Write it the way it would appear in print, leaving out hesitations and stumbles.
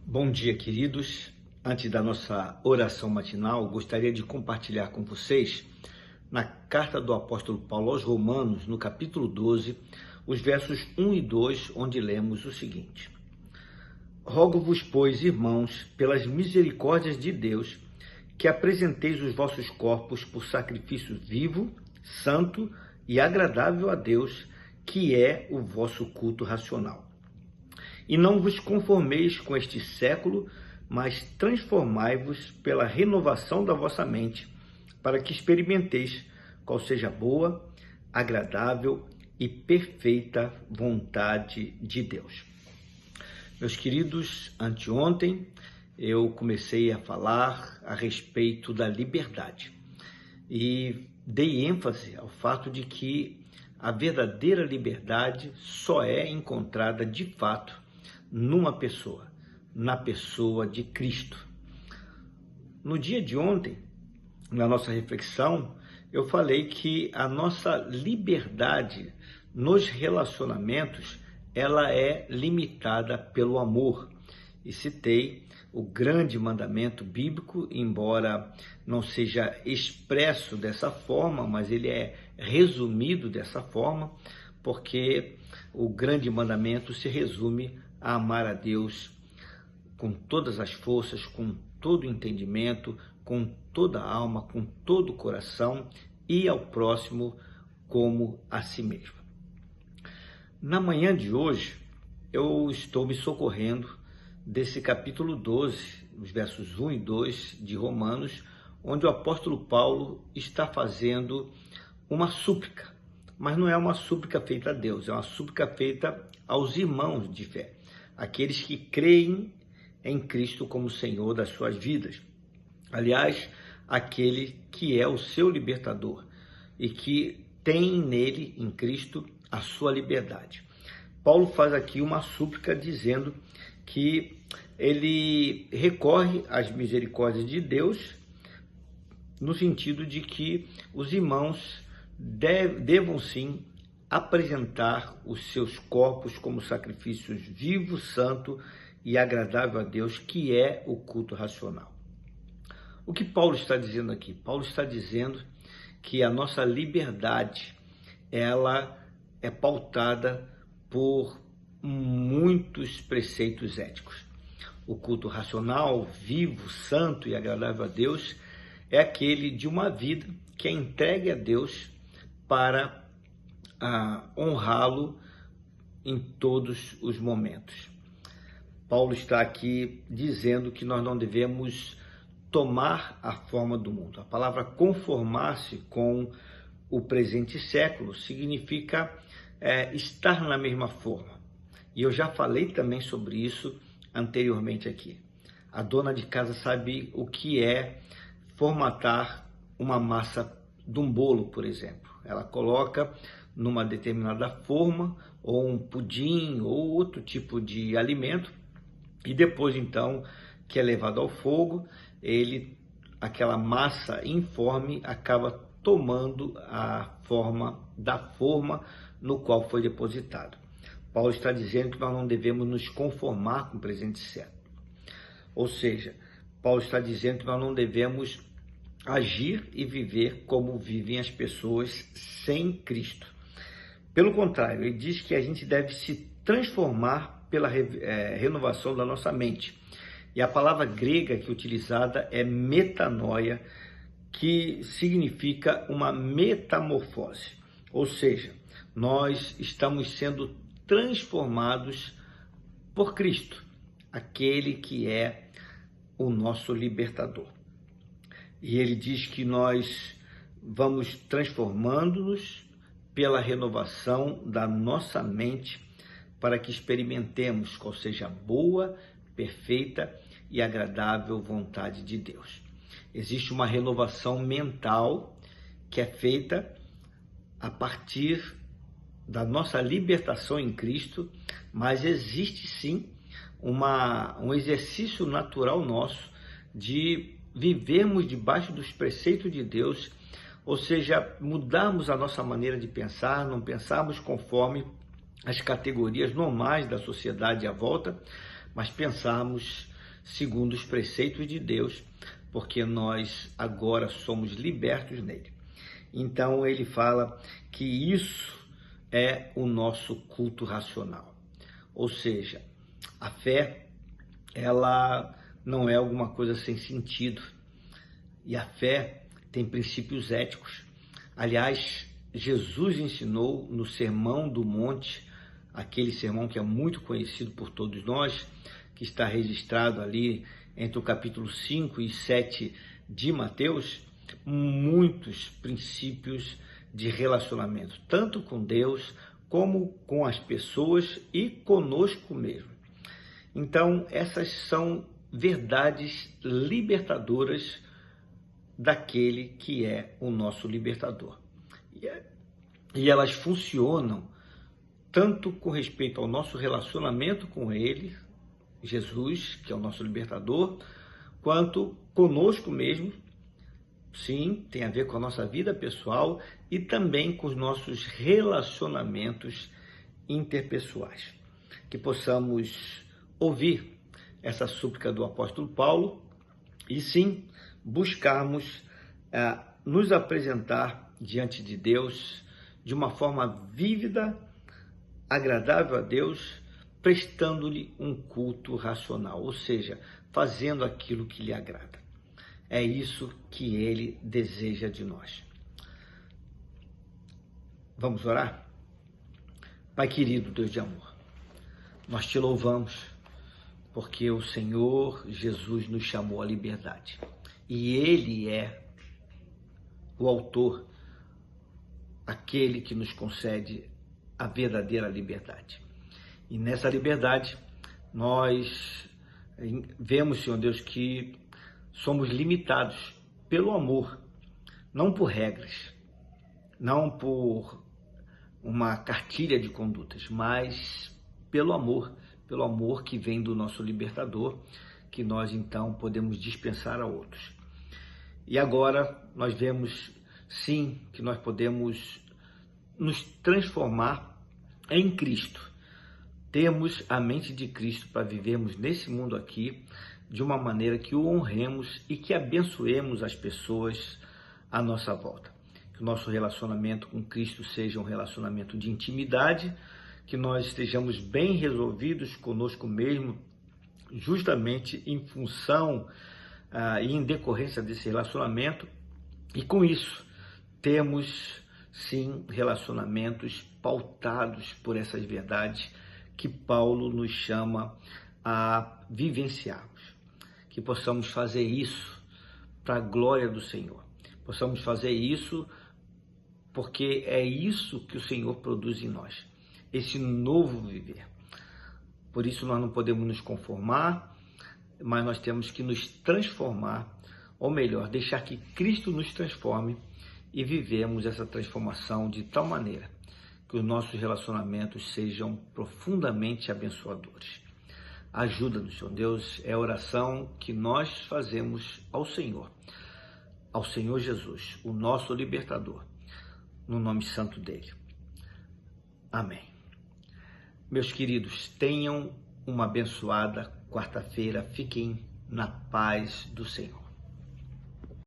Bom dia, queridos. Antes da nossa oração matinal, gostaria de compartilhar com vocês, na carta do apóstolo Paulo aos Romanos, no capítulo 12, os versos 1 e 2, onde lemos o seguinte: Rogo-vos, pois, irmãos, pelas misericórdias de Deus, que apresenteis os vossos corpos por sacrifício vivo, santo e agradável a Deus, que é o vosso culto racional. E não vos conformeis com este século, mas transformai-vos pela renovação da vossa mente, para que experimenteis qual seja a boa, agradável e perfeita vontade de Deus. Meus queridos, anteontem eu comecei a falar a respeito da liberdade e dei ênfase ao fato de que a verdadeira liberdade só é encontrada de fato numa pessoa, na pessoa de Cristo. No dia de ontem, na nossa reflexão, eu falei que a nossa liberdade nos relacionamentos, ela é limitada pelo amor. E citei o grande mandamento bíblico, embora não seja expresso dessa forma, mas ele é resumido dessa forma, porque o grande mandamento se resume a amar a Deus com todas as forças, com todo o entendimento, com toda a alma, com todo o coração e ao próximo como a si mesmo. Na manhã de hoje, eu estou me socorrendo desse capítulo 12, os versos 1 e 2 de Romanos, onde o apóstolo Paulo está fazendo uma súplica, mas não é uma súplica feita a Deus, é uma súplica feita aos irmãos de fé, aqueles que creem em Cristo como Senhor das suas vidas. Aliás, aquele que é o seu libertador e que tem nele, em Cristo, a sua liberdade. Paulo faz aqui uma súplica dizendo que ele recorre às misericórdias de Deus, no sentido de que os irmãos devam sim apresentar os seus corpos como sacrifícios vivo, santo e agradável a Deus, que é o culto racional. O que Paulo está dizendo aqui? Paulo está dizendo que a nossa liberdade, ela é pautada por muitos preceitos éticos. O culto racional, vivo, santo e agradável a Deus é aquele de uma vida que é entregue a Deus para honrá-lo em todos os momentos. Paulo está aqui dizendo que nós não devemos tomar a forma do mundo. A palavra conformar-se com o presente século significa estar na mesma forma. E eu já falei também sobre isso anteriormente aqui. A dona de casa sabe o que é formatar uma massa de um bolo, por exemplo. Ela coloca numa determinada forma, ou um pudim, ou outro tipo de alimento, e depois, então, que é levado ao fogo, aquela massa informe acaba tomando a forma da forma no qual foi depositado. Paulo está dizendo que nós não devemos nos conformar com o presente século. Ou seja, Paulo está dizendo que nós não devemos agir e viver como vivem as pessoas sem Cristo. Pelo contrário, ele diz que a gente deve se transformar pela renovação da nossa mente. E a palavra grega que é utilizada é metanoia, que significa uma metamorfose. Ou seja, nós estamos sendo transformados por Cristo, aquele que é o nosso libertador. E ele diz que nós vamos transformando-nos pela renovação da nossa mente, para que experimentemos qual seja a boa, perfeita e agradável vontade de Deus. Existe uma renovação mental que é feita a partir da nossa libertação em Cristo, mas existe sim um exercício natural nosso de vivermos debaixo dos preceitos de Deus, ou seja, mudarmos a nossa maneira de pensar, não pensarmos conforme as categorias normais da sociedade à volta, mas pensarmos segundo os preceitos de Deus, porque nós agora somos libertos nele. Então ele fala que isso é o nosso culto racional. Ou seja, a fé, ela não é alguma coisa sem sentido. E a fé tem princípios éticos. Aliás, Jesus ensinou no Sermão do Monte, aquele sermão que é muito conhecido por todos nós, que está registrado ali entre o capítulo 5 e 7 de Mateus, muitos princípios de relacionamento, tanto com Deus como com as pessoas e conosco mesmo. Então, essas são verdades libertadoras daquele que é o nosso libertador. E elas funcionam tanto com respeito ao nosso relacionamento com ele, Jesus, que é o nosso libertador, quanto conosco mesmo. Sim, tem a ver com a nossa vida pessoal e também com os nossos relacionamentos interpessoais. Que possamos ouvir essa súplica do apóstolo Paulo e sim buscarmos nos apresentar diante de Deus de uma forma vívida, agradável a Deus, prestando-lhe um culto racional, ou seja, fazendo aquilo que lhe agrada. É isso que ele deseja de nós. Vamos orar? Pai querido, Deus de amor, nós te louvamos porque o Senhor Jesus nos chamou à liberdade. E ele é o autor, aquele que nos concede a verdadeira liberdade. E nessa liberdade, nós vemos, Senhor Deus, que somos limitados pelo amor, não por regras, não por uma cartilha de condutas, mas pelo amor que vem do nosso libertador, que nós então podemos dispensar a outros. E agora nós vemos, sim, que nós podemos nos transformar em Cristo. Temos a mente de Cristo para vivermos nesse mundo aqui de uma maneira que o honremos e que abençoemos as pessoas à nossa volta. Que o nosso relacionamento com Cristo seja um relacionamento de intimidade, que nós estejamos bem resolvidos conosco mesmo, justamente em função e em decorrência desse relacionamento, e com isso temos sim relacionamentos pautados por essas verdades que Paulo nos chama a vivenciarmos. Que possamos fazer isso para a glória do Senhor. Possamos fazer isso porque é isso que o Senhor produz em nós, esse novo viver. Por isso nós não podemos nos conformar, mas nós temos que nos transformar, ou melhor, deixar que Cristo nos transforme e vivemos essa transformação de tal maneira que os nossos relacionamentos sejam profundamente abençoadores. Ajuda-nos, Senhor Deus, é a oração que nós fazemos ao Senhor Jesus, o nosso libertador, no nome santo dele. Amém. Meus queridos, tenham uma abençoada quarta-feira. Fiquem na paz do Senhor.